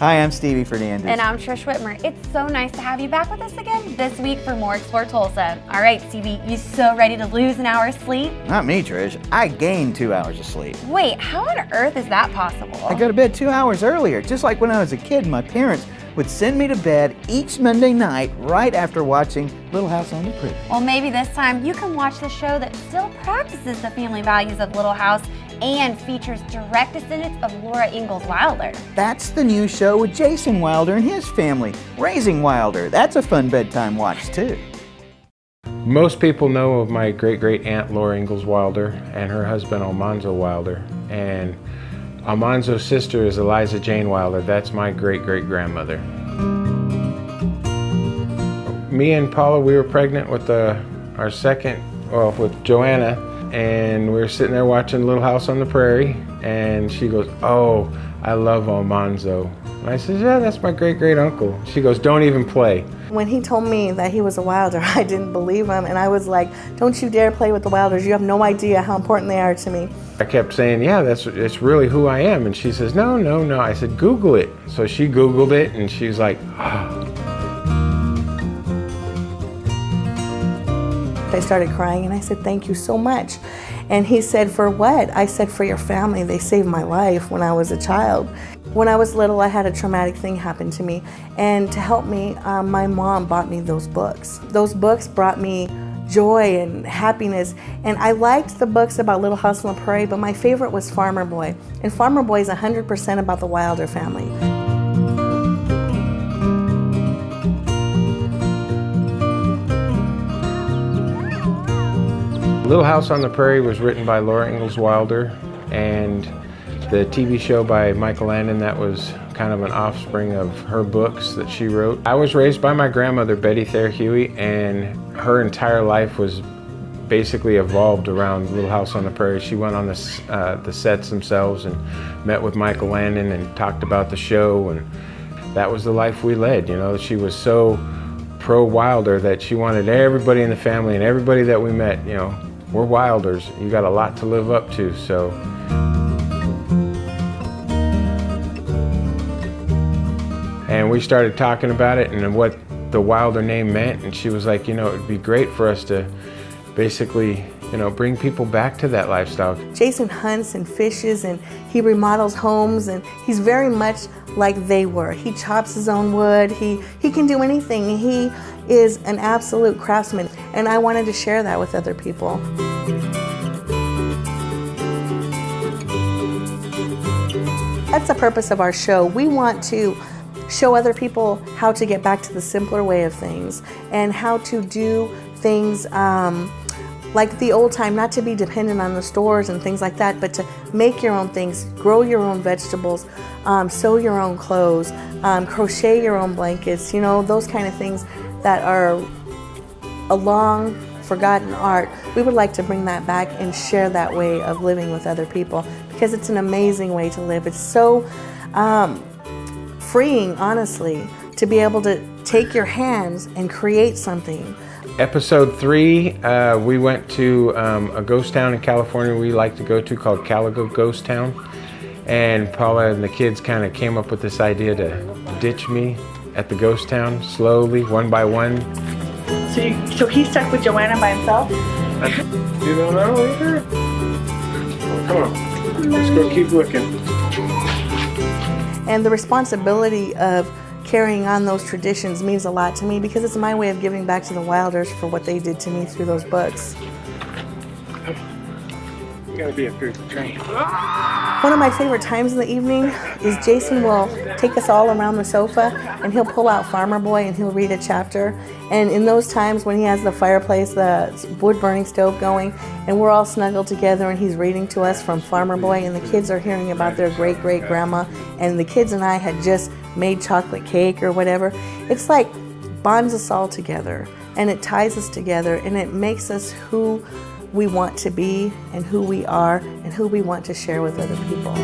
Hi, I'm Stevie Fernandez. And I'm Trish Whitmer. It's so nice to have you back with us again this week for more Explore Tulsa. All right, Stevie, you so ready to lose an hour's sleep? Not me, Trish. I gained 2 hours of sleep. Wait, how on earth is that possible? I go to bed 2 hours earlier. Just like when I was a kid, my parents would send me to bed each Monday night right after watching Little House on the Prairie. Well, maybe this time you can watch the show that still practices the family values of Little House and features direct descendants of Laura Ingalls Wilder. That's the new show with Jason Wilder and his family, Raising Wilder. That's a fun bedtime watch, too. Most people know of my great-great-aunt Laura Ingalls Wilder and her husband Almanzo Wilder. And Almanzo's sister is Eliza Jane Wilder. That's my great-great-grandmother. Me and Paula, we were pregnant with our second, with Joanna, and we were sitting there watching Little House on the Prairie, and she goes, "Oh, I love Almanzo." And I said, "Yeah, that's my great-great-uncle." She goes, "Don't even play." When he told me that he was a Wilder, I didn't believe him, and I was like, "Don't you dare play with the Wilders. You have no idea how important they are to me." I kept saying, "Yeah, it's really who I am." And she says, "No, no, no." I said, "Google it." So she Googled it, and she's like, "Oh." I started crying, and I said, "Thank you so much." And he said, "For what?" I said, "For your family. They saved my life when I was a child." When I was little, I had a traumatic thing happen to me, and to help me, my mom bought me those books. Those books brought me joy and happiness, and I liked the books about Little House on the Prairie, but my favorite was Farmer Boy, and Farmer Boy is 100% about the Wilder family. Little House on the Prairie was written by Laura Ingalls Wilder, and the TV show by Michael Landon, that was kind of an offspring of her books that she wrote. I was raised by my grandmother, Betty Thayer Huey, and her entire life was basically evolved around Little House on the Prairie. She went on the sets themselves and met with Michael Landon and talked about the show, and that was the life we led. You know, she was so pro-Wilder that she wanted everybody in the family and everybody that we met, you know, we're Wilders. You got a lot to live up to, so. And we started talking about it and what the Wilder name meant, and she was like, you know, it'd be great for us to basically, you know, bring people back to that lifestyle. Jason hunts and fishes, and he remodels homes, and he's very much like they were. He chops his own wood, he can do anything. He is an absolute craftsman, and I wanted to share that with other people. That's the purpose of our show. We want to show other people how to get back to the simpler way of things and how to do things like the old time, not to be dependent on the stores and things like that, but to make your own things, grow your own vegetables, sew your own clothes, crochet your own blankets, you know, those kind of things that are a long forgotten art. We would like to bring that back and share that way of living with other people, because it's an amazing way to live. It's so freeing, honestly, to be able to take your hands and create something. Episode 3, we went to a ghost town in California we like to go to called Caligo Ghost Town. And Paula and the kids kind of came up with this idea to ditch me at the ghost town slowly, one by one. So he's stuck with Joanna by himself? You don't know either? Come on, let's go keep looking. And the responsibility of carrying on those traditions means a lot to me, because it's my way of giving back to the Wilders for what they did to me through those books. You gotta be a good train. One of my favorite times in the evening is Jason will take us all around the sofa, and he'll pull out Farmer Boy and he'll read a chapter. And in those times when he has the fireplace, the wood burning stove going, and we're all snuggled together and he's reading to us from Farmer Boy, and the kids are hearing about their great-great-grandma, and the kids and I had just made chocolate cake or whatever, it's like bonds us all together, and it ties us together, and it makes us who we want to be and who we are and who we want to share with other people.